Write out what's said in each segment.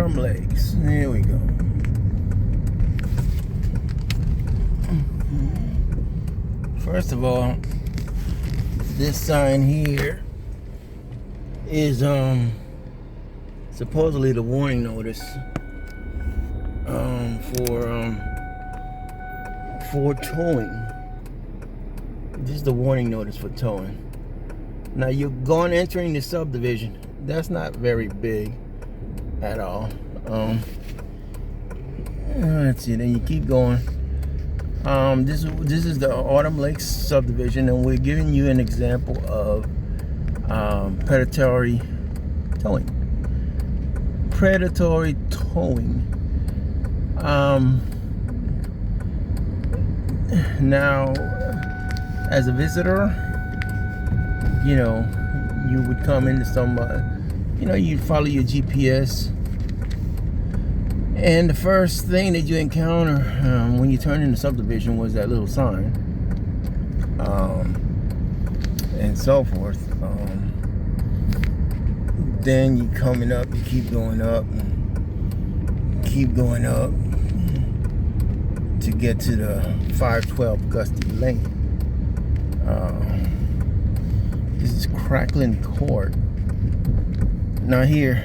Autumn Lakes. Here we go. First of all, this sign here is supposedly the warning notice for towing. This is the warning notice for towing. Now you're going entering the subdivision. That's not very big at all. Let's see. Then you keep going. This is the Autumn Lakes subdivision, and we're giving you an example of predatory towing. Predatory towing. Now, as a visitor, you know, you would come into some, you'd follow your GPS. And the first thing that you encounter when you turn into subdivision was that little sign, and so forth. Then you coming up, you keep going up, to get to the 512 Gusty Lane. This is Crackling Court. Now here,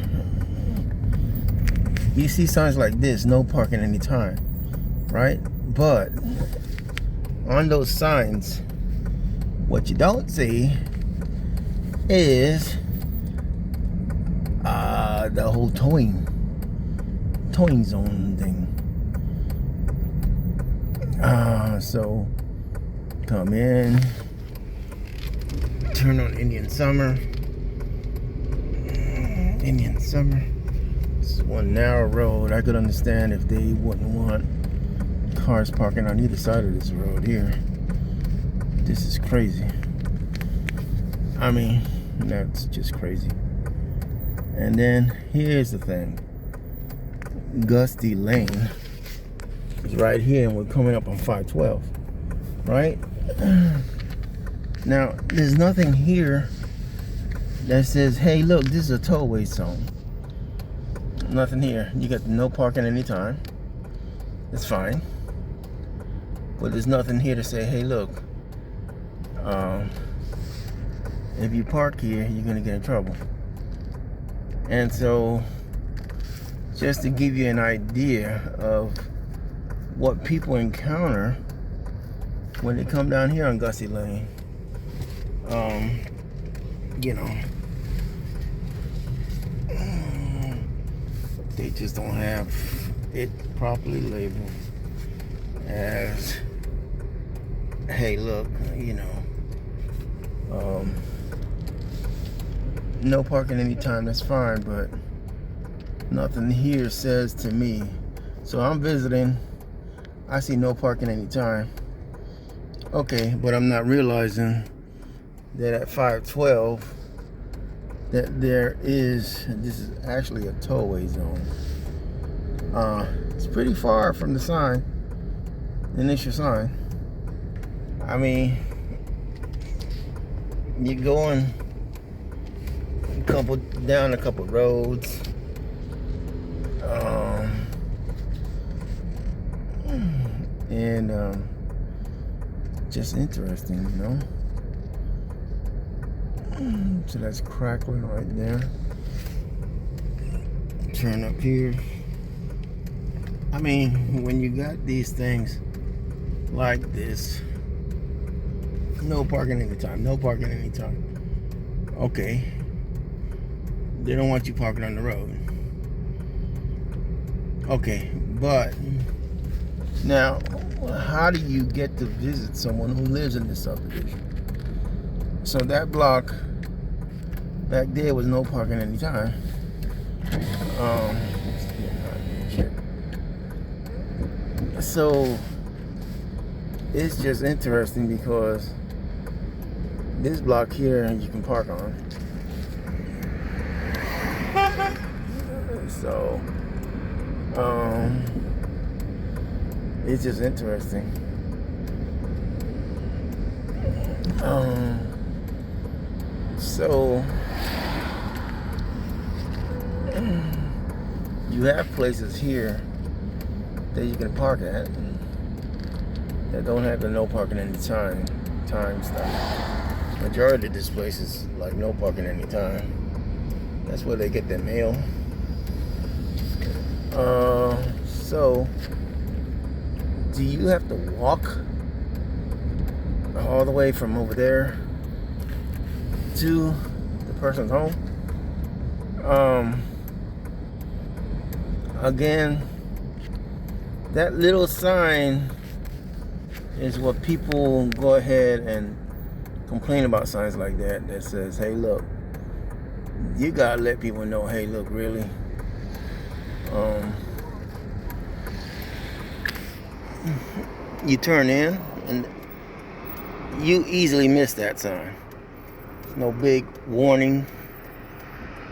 you see signs like this, no parking anytime, right? But on those signs, what you don't see is the whole towing zone thing. So come in, turn on Indian Summer. This is one narrow road. I could understand if they wouldn't want cars parking on either side of this road here. This is crazy. I mean, that's just crazy. And then here's the thing. Gusty Lane is right here, and we're coming up on 512, right? Now, there's nothing here that says, hey, look, this is a tollway zone. Nothing here. You got no parking anytime. It's fine. But there's nothing here to say, hey, look, if you park here, you're going to get in trouble. And so, just to give you an idea of what people encounter when they come down here on Gusty Lane, they just don't have it properly labeled as, hey, look, no parking anytime, that's fine, but nothing here says to me. So I'm visiting, I see no parking anytime. Okay, but I'm not realizing that at 512 that this is actually a tollway zone. It's pretty far from the sign, the initial sign. I mean, you're going down a couple roads, and just interesting, So that's Crackling right there. Turn up here. I mean, when you got these things like this, no parking anytime, okay, they don't want you parking on the road. Okay, but now, how do you get to visit someone who lives in this subdivision? So that block back there was no parking anytime. So it's just interesting because this block here you can park on. So it's just interesting. So you have places here that you can park at that don't have the no parking anytime stuff. Majority of this place is like no parking anytime. That's where they get their mail. So do you have to walk all the way from over there to the person's home? Again, that little sign is what people go ahead and complain about, signs like that that says, hey, look, you gotta let people know, hey, look, really, you turn in and you easily miss that sign. There's no big warning,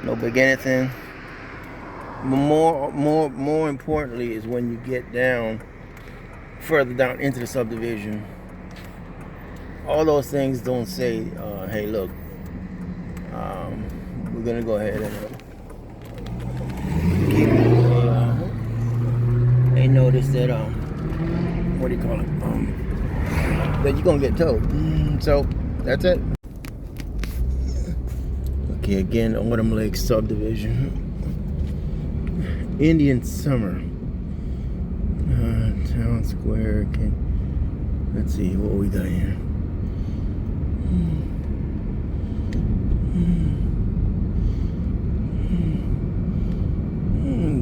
no big anything. But more importantly is when you get down further down into the subdivision, all those things don't say, hey, look, we're gonna go ahead and give you a notice that what do you call it? That you're gonna get towed. So that's it. Okay, again, Autumn Lake Subdivision, Indian Summer, Town Square. Okay, let's see what we got here.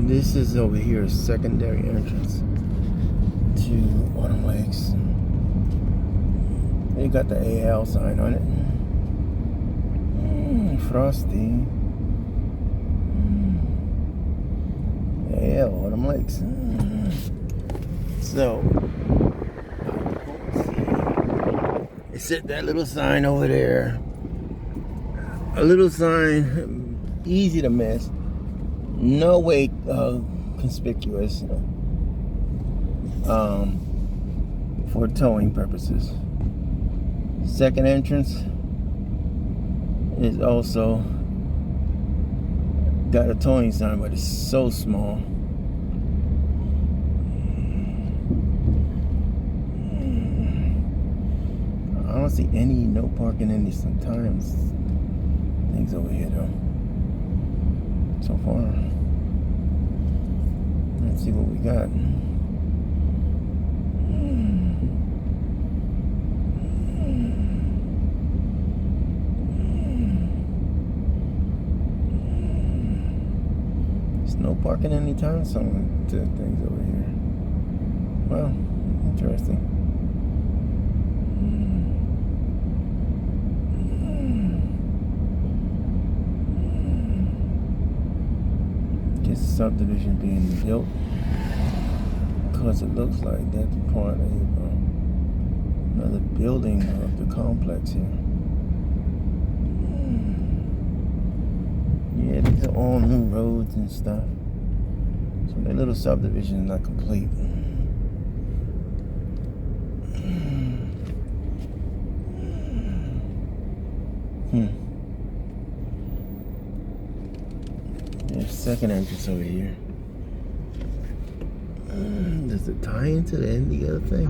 This is over here, a secondary entrance to Autumn Lakes. They got the AL sign on it. Frosty. AL Autumn Lakes. So, they set that little sign over there. A little sign, easy to miss. No way conspicuous for towing purposes. Second entrance is also got a towing sign, but it's so small. I don't see any no parking any sometimes things over here though. So far. Let's see what we got. There's no parking anytime soon to things over here. Well, interesting. Subdivision being built because it looks like that's part of another building of the complex here. Yeah, these are all new roads and stuff, so that little subdivision is not complete. There's second entrance over here. Does it tie into the end of the other thing?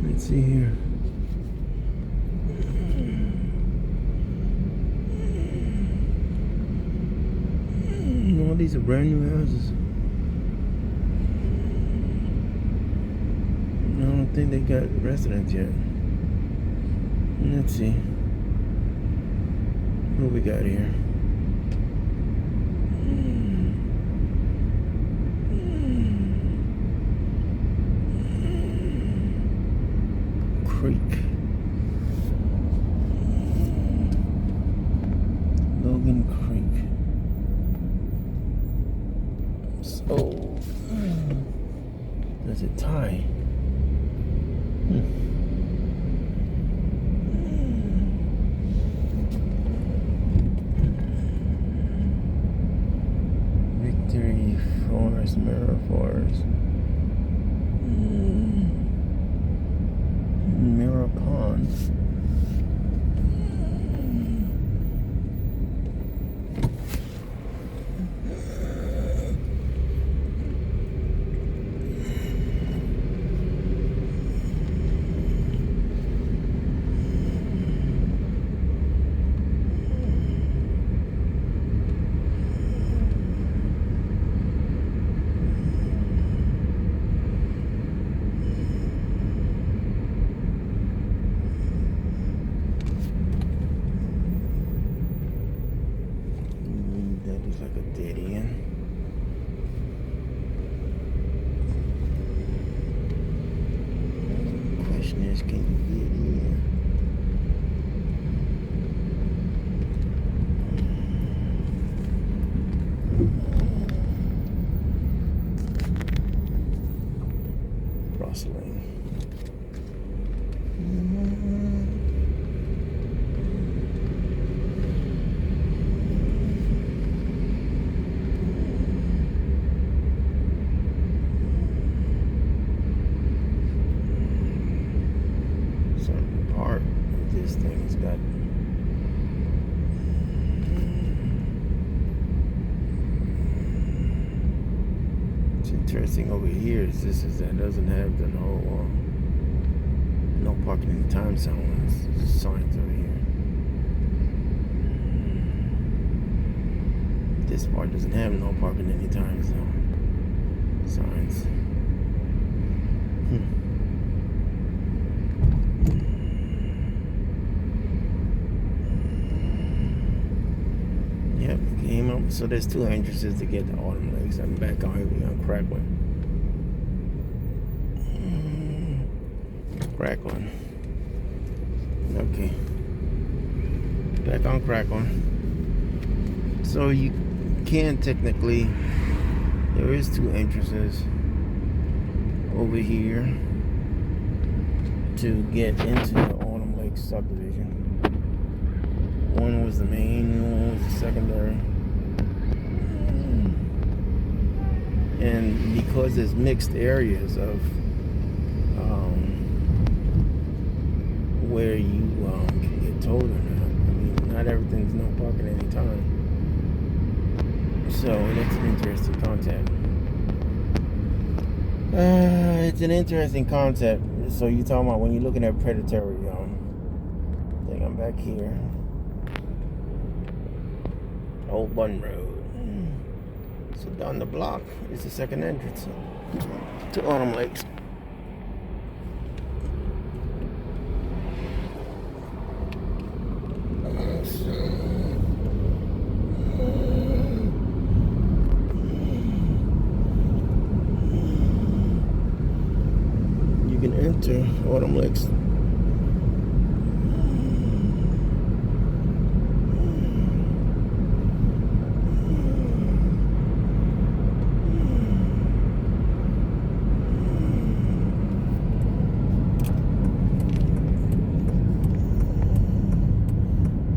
Let's see here. All these are brand new houses. I don't think they got residents yet. Let's see. What we got here? Creek. Logan Creek. So, does it tie? Victory Forest, Mirror Forest. Mirror Pond. question is, can you get in? Cross lane. Certain part of this thing has got interesting over here is this is that doesn't have the no parking anytime signs over here. This part doesn't have no parking anytime zone signs. Yep, came up. So there's two entrances to get to Autumn Lakes. I'm back on here. We on Cracklin. Cracklin. Okay. Back on Cracklin. So you can technically, there is two entrances over here to get into the Autumn Lakes subdivision. One was the main, one was the secondary. And because there's mixed areas of where you can get towed or not. I mean, not everything's no parking anytime. So that's an interesting concept. It's an interesting concept. So you're talking about when you're looking at Predatory. I think I'm back here. Old Bun Road. So down the block is the second entrance to Autumn Lakes. You can enter Autumn Lakes.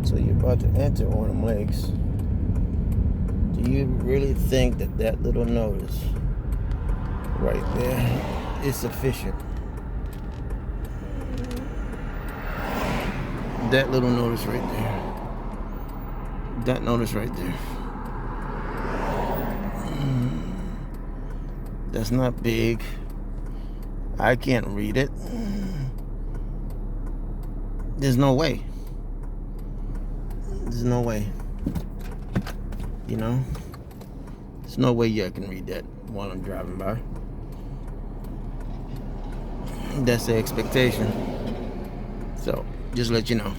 So you're about to enter Autumn Lakes. Do you really think that that little notice right there is sufficient? That little notice right there. That notice right there. That's not big. I can't read it. There's no way. There's no way. You know? There's no way I can read that while I'm driving by. That's the expectation. So, just let you know.